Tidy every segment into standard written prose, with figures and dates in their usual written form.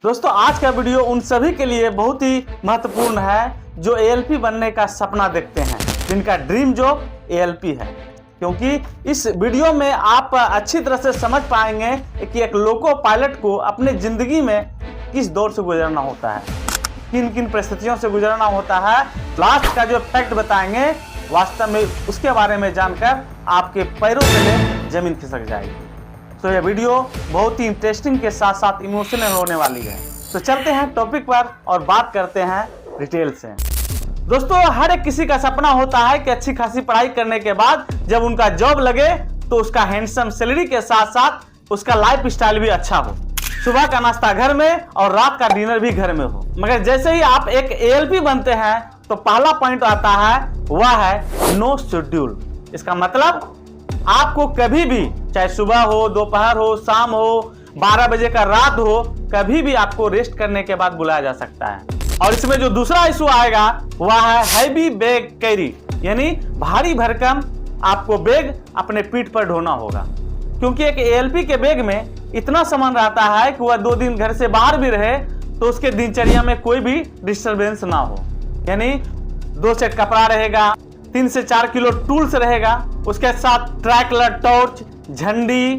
दोस्तों आज का वीडियो उन सभी के लिए बहुत ही महत्वपूर्ण है जो एएलपी बनने का सपना देखते हैं, जिनका ड्रीम जॉब एएलपी है। क्योंकि इस वीडियो में आप अच्छी तरह से समझ पाएंगे कि एक लोको पायलट को अपने ज़िंदगी में किस दौर से गुजरना होता है, किन किन परिस्थितियों से गुजरना होता है। लास्ट का जो फैक्ट बताएंगे वास्तव में उसके बारे में जानकर आपके पैरों तले जमीन खिसक जाएगी। तो यह वीडियो बहुत ही इंटरेस्टिंग के साथ साथ इमोशनल होने वाली है। तो चलते हैं टॉपिक पर और बात करते हैं डिटेल से। दोस्तों हर एक किसी का सपना होता है कि अच्छी खासी पढ़ाई करने के बाद जब उनका जॉब लगे तो उसका हैंडसम सैलरी के साथ साथ उसका लाइफ स्टाइल भी अच्छा हो, सुबह का नाश्ता घर में और रात का डिनर भी घर में हो। मगर जैसे ही आप एक एएलपी बनते हैं तो पहला पॉइंट आता है, वह है नो शेड्यूल। इसका मतलब आपको कभी भी, चाहे सुबह हो, दोपहर हो, शाम हो, 12 बजे का रात हो, कभी भी आपको रेस्ट करने के बाद बुलाया जा सकता है। और इसमें जो दूसरा इशू आएगा वह है हैवी बैग कैरी, यानी भारी भरकम आपको बैग अपने पीठ पर ढोना होगा। क्योंकि एक एएलपी के बैग में इतना सामान रहता है कि वह 2 दिन घर से बाहर भी रहे तो उसके दिनचर्या में कोई भी डिस्टरबेंस ना हो। यानी 2 सेट कपड़ा रहेगा, 3 से 4 किलो टूल्स रहेगा, उसके साथ ट्राइकलर टॉर्च, झंडी,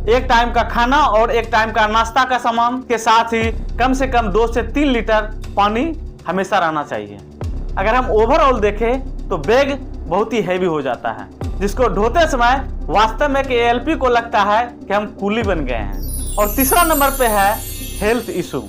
एक टाइम का खाना और एक टाइम का नाश्ता का सामान के साथ ही कम से कम 2 से 3 लीटर पानी हमेशा रहना चाहिए। अगर हम ओवरऑल देखें तो बैग बहुत ही हैवी हो जाता है, जिसको ढोते समय वास्तव में कि एएलपी को लगता है कि हम कूली बन गए हैं। और तीसरा नंबर पे है हेल्थ इशू।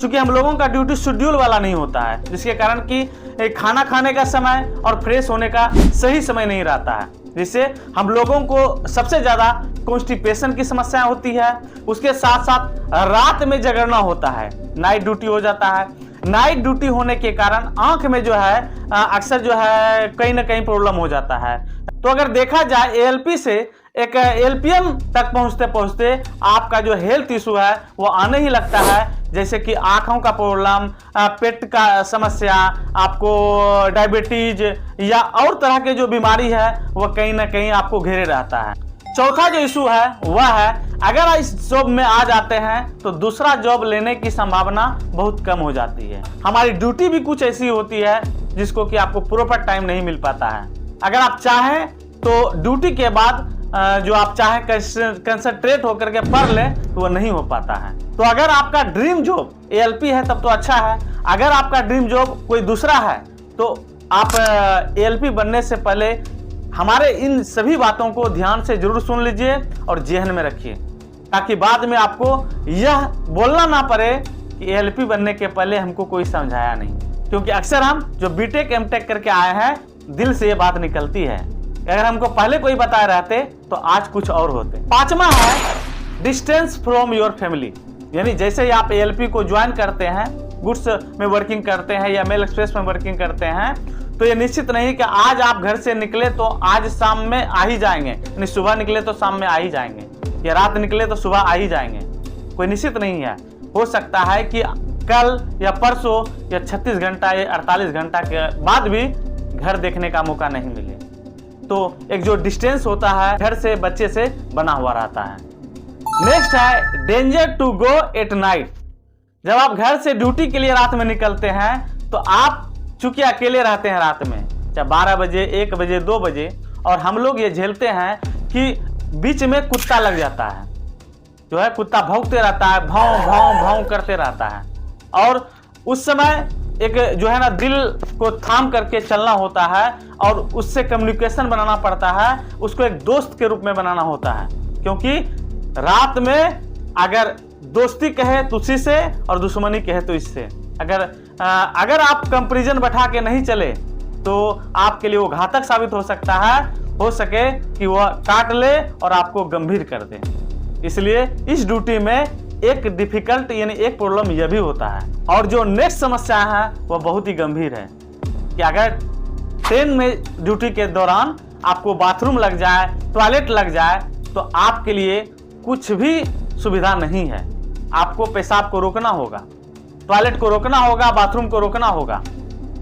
चूंकि हम लोगों का ड्यूटी शेड्यूल वाला नहीं होता है, जिसके कारण कि खाना खाने का समय और फ्रेश होने का सही समय नहीं रहता है, जिससे हम लोगों को सबसे ज़्यादा कॉन्स्टिपेशन की समस्या होती है। उसके साथ साथ रात में जगरना होता है, नाइट ड्यूटी हो जाता है। नाइट ड्यूटी होने के कारण आंख में जो है अक्सर जो है कहीं ना कहीं प्रॉब्लम हो जाता है। तो अगर देखा जाए एएलपी से एक एलपीएम तक पहुंचते पहुंचते आपका जो हेल्थ इशू है वो आने ही लगता है, जैसे कि आंखों का प्रॉब्लम, पेट का समस्या, आपको डायबिटीज या और तरह के जो बीमारी है वह कहीं ना कहीं आपको घेरे रहता है। चौथा जो इशू है वह है, अगर इस जॉब में आ जाते हैं तो दूसरा जॉब लेने की संभावना बहुत कम हो जाती है। हमारी ड्यूटी भी कुछ ऐसी होती है जिसको कि आपको प्रॉपर टाइम नहीं मिल पाता है। अगर आप चाहें तो ड्यूटी के बाद जो आप चाहें कंसंट्रेट होकर के पढ़ लें तो वो नहीं हो पाता है। तो अगर आपका ड्रीम जॉब एएलपी है तब तो अच्छा है। अगर आपका ड्रीम जॉब कोई दूसरा है तो आप एएलपी बनने से पहले हमारे इन सभी बातों को ध्यान से जरूर सुन लीजिए और जेहन में रखिए, ताकि बाद में आपको यह बोलना ना पड़े कि एएलपी बनने के पहले हमको कोई समझाया नहीं। क्योंकि अक्सर हम जो बीटेक एमटेक करके आए हैं दिल से ये बात निकलती है। अगर हमको पहले कोई बताए रहते तो आज कुछ और होते। 5वां है डिस्टेंस फ्रॉम योर फैमिली। यानी जैसे ही आप एएलपी को ज्वाइन करते हैं, गुड्स में वर्किंग करते हैं या मेल एक्सप्रेस में वर्किंग करते हैं, तो ये निश्चित नहीं कि आज आप घर से निकले तो आज शाम में आ ही जाएंगे, यानी सुबह निकले तो शाम में आ ही जाएंगे, या रात निकले तो सुबह आ ही जाएंगे। कोई निश्चित नहीं है। हो सकता है कि कल या परसों या 36 घंटा या 48 घंटा के बाद भी घर देखने का मौका नहीं मिले। तो एक जो डिस्टेंस होता है घर से बच्चे से बना हुआ रहता है। नेक्स्ट है danger to go at night. जब आप घर से ड्यूटी के लिए रात में निकलते हैं तो आप चूंकि अकेले रहते हैं रात में, चाहे 12 बजे, 1 बजे, 2 बजे, और हम लोग ये झेलते हैं कि बीच में कुत्ता लग जाता है, जो है कुत्ता भौंकते रहता है, भाव भाव भाव करते रहता है। और उस समय एक जो है ना दिल को थाम करके चलना होता है और उससे कम्युनिकेशन बनाना पड़ता है, उसको एक दोस्त के रूप में बनाना होता है। क्योंकि रात में अगर दोस्ती कहे तो उसी से और दुश्मनी कहे तो इससे, अगर आप कंपैरिजन बैठा के नहीं चले तो आपके लिए वो घातक साबित हो सकता है। हो सके कि वह काट ले और आपको गंभीर कर दे। इसलिए इस ड्यूटी में एक डिफिकल्ट यानी एक प्रॉब्लम यह भी होता है। और जो नेक्स्ट समस्या है वह बहुत ही गंभीर है कि अगर ट्रेन में ड्यूटी के दौरान आपको बाथरूम लग जाए, टॉयलेट लग जाए, तो आपके लिए कुछ भी सुविधा नहीं है। आपको पेशाब को रोकना होगा, टॉयलेट को रोकना होगा, बाथरूम को रोकना होगा,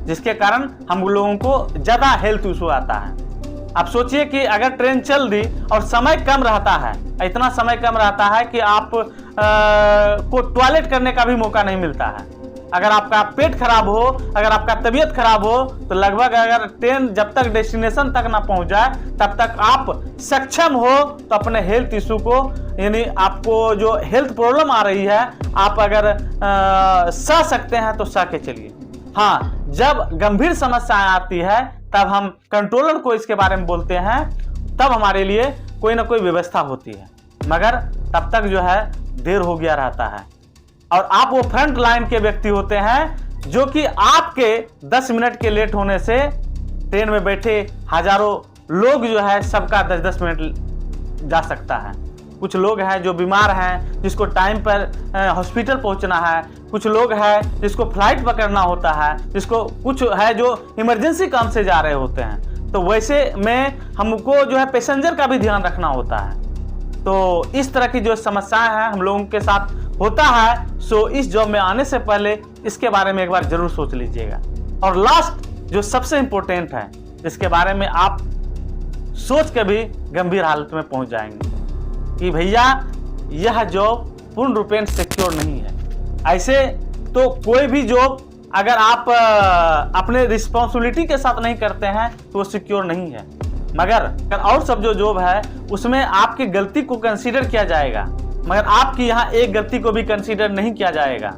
जिसके कारण हम लोगों को ज़्यादा हेल्थ इशू आता है। आप सोचिए कि अगर ट्रेन चल दी और समय कम रहता है, इतना समय कम रहता है कि आप को टॉयलेट करने का भी मौका नहीं मिलता है। अगर आपका पेट खराब हो, अगर आपका तबीयत खराब हो, तो लगभग अगर ट्रेन जब तक डेस्टिनेशन तक ना पहुंच जाए तब तक आप सक्षम हो तो अपने हेल्थ इशू को, यानी आपको जो हेल्थ प्रॉब्लम आ रही है, आप अगर सह सकते हैं तो सह के चलिए। हाँ, जब गंभीर समस्याएं आती है तब हम कंट्रोलर को इसके बारे में बोलते हैं, तब हमारे लिए कोई ना कोई व्यवस्था होती है, मगर तब तक जो है देर हो गया रहता है। और आप वो फ्रंट लाइन के व्यक्ति होते हैं जो कि आपके 10 मिनट के लेट होने से ट्रेन में बैठे हजारों लोग जो है सबका 10-10 मिनट जा सकता है। कुछ लोग हैं जो बीमार हैं, जिसको टाइम पर हॉस्पिटल पहुंचना है, कुछ लोग हैं जिसको फ्लाइट पकड़ना होता है, जिसको कुछ है जो इमरजेंसी काम से जा रहे होते हैं। तो वैसे में हमको जो है पैसेंजर का भी ध्यान रखना होता है। तो इस तरह की जो समस्याएं हैं हम लोगों के साथ होता है। सो इस जॉब में आने से पहले इसके बारे में एक बार जरूर सोच लीजिएगा। और लास्ट जो सबसे इंपॉर्टेंट है, जिसके बारे में आप सोच के भी गंभीर हालत में पहुंच जाएंगे कि भैया यह जॉब पूर्ण रूपेण सिक्योर नहीं है। ऐसे तो कोई भी जॉब अगर आप अपने रिस्पॉन्सिबिलिटी के साथ नहीं करते हैं तो वो सिक्योर नहीं है, मगर और सब जो जॉब है उसमें आपकी गलती को कंसीडर किया जाएगा, मगर आपकी यहाँ एक गलती को भी कंसीडर नहीं किया जाएगा।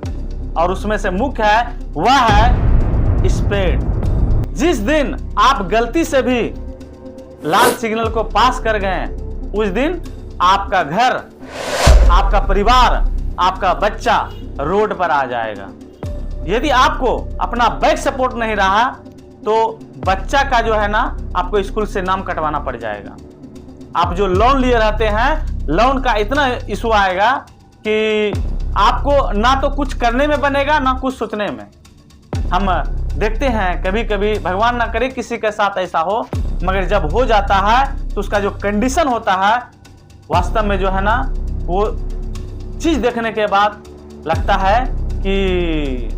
और उसमें से मुख्य है वह है स्पीड। जिस दिन आप गलती से भी लाल सिग्नल को पास कर गए, उस दिन आपका घर, आपका परिवार, आपका बच्चा रोड पर आ जाएगा। यदि आपको अपना बैक सपोर्ट नहीं रहा तो बच्चा का जो है ना आपको स्कूल से नाम कटवाना पड़ जाएगा। आप जो लोन लिए रहते हैं, लोन का इतना इशू आएगा कि आपको ना तो कुछ करने में बनेगा ना कुछ सोचने में। हम देखते हैं कभी कभी, भगवान ना करे किसी के साथ ऐसा हो, मगर जब हो जाता है तो उसका जो कंडीशन होता है वास्तव में जो है ना वो चीज देखने के बाद लगता है कि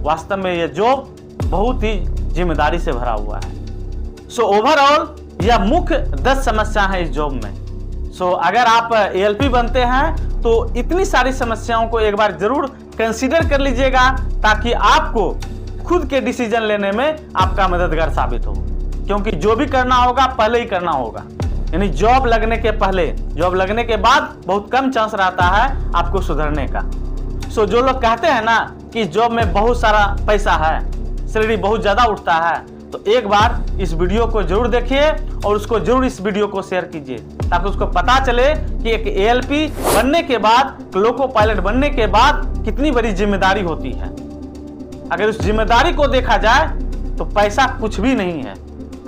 वास्तव में ये जॉब बहुत ही जिम्मेदारी से भरा हुआ है। सो ओवरऑल यह मुख्य 10 समस्या है इस जॉब में। सो अगर आप ALP बनते हैं तो इतनी सारी समस्याओं को एक बार जरूर कंसीडर कर लीजिएगा, ताकि आपको खुद के डिसीजन लेने में आपका मददगार साबित हो। क्योंकि जो भी करना होगा पहले ही करना होगा, यानी जॉब लगने के पहले। जॉब लगने के बाद बहुत कम चांस रहता है आपको सुधरने का। सो जो लोग कहते हैं ना कि जॉब में बहुत सारा पैसा है, सैलरी बहुत ज्यादा उठता है, तो एक बार इस वीडियो को जरूर देखिए और उसको जरूर इस वीडियो को शेयर कीजिए, ताकि उसको पता चले कि एक ALP बनने के बाद, लोको पायलट बनने के बाद कितनी बड़ी जिम्मेदारी होती है। अगर उस जिम्मेदारी को देखा जाए तो पैसा कुछ भी नहीं है।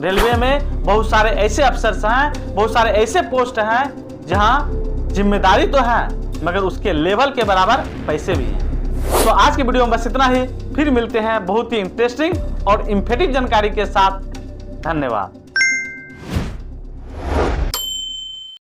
रेलवे में बहुत सारे ऐसे अफसर्स हैं, बहुत सारे ऐसे पोस्ट हैं जहां जिम्मेदारी तो है मगर उसके लेवल के बराबर पैसे भी हैं। तो आज की वीडियो में बस इतना ही, फिर मिलते हैं बहुत ही इंटरेस्टिंग और इंफेटिव जानकारी के साथ। धन्यवाद।